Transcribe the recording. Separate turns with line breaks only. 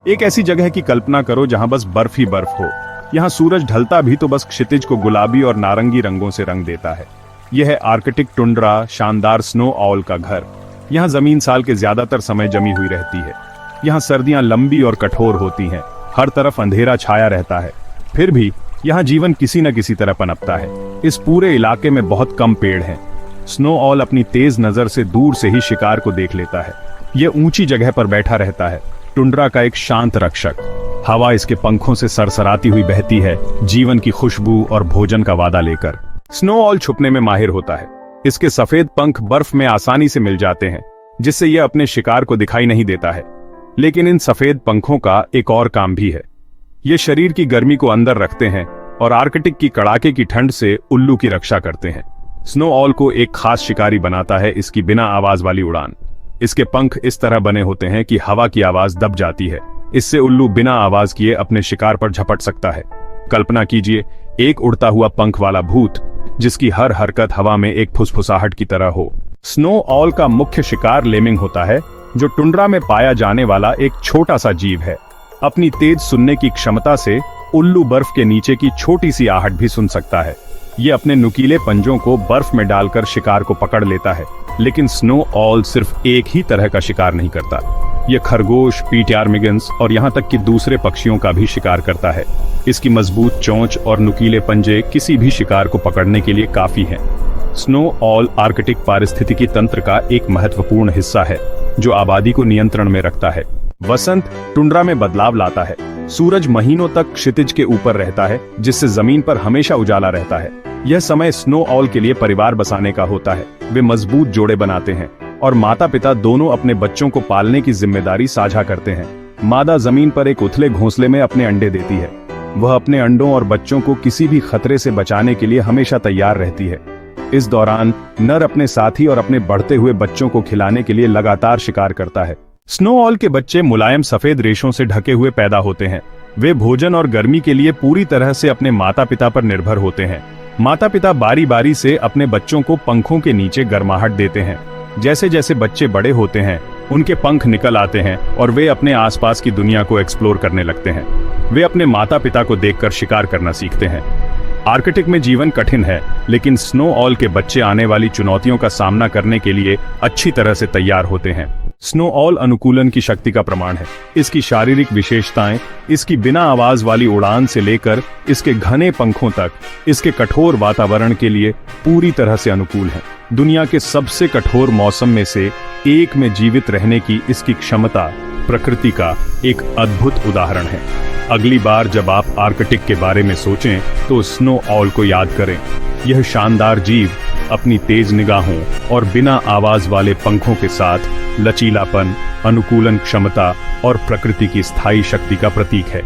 एक ऐसी जगह की कल्पना करो जहां बस बर्फ ही बर्फ हो। यहाँ सूरज ढलता भी तो बस क्षितिज को गुलाबी और नारंगी रंगों से रंग देता है। यह है आर्कटिक टुंड्रा, शानदार स्नो ऑल का घर। यहाँ जमीन साल के ज्यादातर समय जमी हुई रहती है। यहाँ सर्दियां लंबी और कठोर होती हैं, हर तरफ अंधेरा छाया रहता है। फिर भी यहाँ जीवन किसी न किसी तरह पनपता है। इस पूरे इलाके में बहुत कम पेड़ हैं। स्नो ऑल अपनी तेज नजर से दूर से ही शिकार को देख लेता है। यह ऊंची जगह पर बैठा रहता है, टुंड्रा का एक शांत रक्षक। हवा इसके पंखों से सरसराती हुई बहती है, जीवन की खुशबू और भोजन का वादा लेकर। स्नो ऑल छुपने में माहिर होता है। इसके सफेद पंख बर्फ में आसानी से मिल जाते हैं, जिससे यह अपने शिकार को दिखाई नहीं देता है। लेकिन इन सफेद पंखों का एक और काम भी है। ये शरीर की गर्मी को अंदर रखते हैं और आर्कटिक की कड़ाके की ठंड से उल्लू की रक्षा करते हैं। स्नो ऑल को एक खास शिकारी बनाता है इसकी बिना आवाज वाली उड़ान। इसके पंख इस तरह बने होते हैं कि हवा की आवाज दब जाती है। इससे उल्लू बिना आवाज किए अपने शिकार पर झपट सकता है। कल्पना कीजिए, एक उड़ता हुआ पंख वाला भूत जिसकी हर हरकत हवा में एक फुसफुसाहट की तरह हो। स्नो ऑल का मुख्य शिकार लेमिंग होता है, जो टुंड्रा में पाया जाने वाला एक छोटा सा जीव है। अपनी तेज सुनने की क्षमता से उल्लू बर्फ के नीचे की छोटी सी आहट भी सुन सकता है। ये अपने नुकीले पंजों को बर्फ में डालकर शिकार को पकड़ लेता है। लेकिन स्नो ऑल सिर्फ एक ही तरह का शिकार नहीं करता। यह खरगोश, पीटयार्मिगन्स और यहाँ तक कि दूसरे पक्षियों का भी शिकार करता है। इसकी मजबूत चोंच और नुकीले पंजे किसी भी शिकार को पकड़ने के लिए काफी हैं। स्नो ऑल आर्कटिक पारिस्थितिकी तंत्र का एक महत्वपूर्ण हिस्सा है, जो आबादी को नियंत्रण में रखता है। वसंत टुंड्रा में बदलाव लाता है। सूरज महीनों तक क्षितिज के ऊपर रहता है, जिससे जमीन पर हमेशा उजाला रहता है। यह समय स्नो ऑल के लिए परिवार बसाने का होता है। वे मजबूत जोड़े बनाते हैं और माता पिता दोनों अपने बच्चों को पालने की जिम्मेदारी साझा करते हैं। मादा जमीन पर एक उथले घोंसले में अपने अंडे देती है। वह अपने अंडों और बच्चों को किसी भी खतरे से बचाने के लिए हमेशा तैयार रहती है। इस दौरान नर अपने साथी और अपने बढ़ते हुए बच्चों को खिलाने के लिए लगातार शिकार करता है। स्नो ऑल के बच्चे मुलायम सफेद रेशों से ढके हुए पैदा होते हैं। वे भोजन और गर्मी के लिए पूरी तरह से अपने माता पिता पर निर्भर होते हैं। माता पिता बारी बारी से अपने बच्चों को पंखों के नीचे गर्माहट देते हैं। जैसे जैसे बच्चे बड़े होते हैं, उनके पंख निकल आते हैं और वे अपने आसपास की दुनिया को एक्सप्लोर करने लगते हैं। वे अपने माता पिता को देखकर शिकार करना सीखते हैं। आर्कटिक में जीवन कठिन है, लेकिन स्नो ऑल के बच्चे आने वाली चुनौतियों का सामना करने के लिए अच्छी तरह से तैयार होते हैं। स्नो ऑल अनुकूलन की शक्ति का प्रमाण है। इसकी शारीरिक विशेषताएं इसकी बिना आवाज वाली उड़ान से लेकर इसके घने पंखों तक इसके कठोर वातावरण के लिए पूरी तरह से अनुकूल हैं। दुनिया के सबसे कठोर मौसम में से एक में जीवित रहने की इसकी क्षमता प्रकृति का एक अद्भुत उदाहरण है। अगली बार जब आप आर्कटिक के बारे में सोचें तो स्नो ऑल को याद करें। यह शानदार जीव अपनी तेज निगाहों और बिना आवाज वाले पंखों के साथ लचीलापन, अनुकूलन क्षमता और प्रकृति की स्थायी शक्ति का प्रतीक है।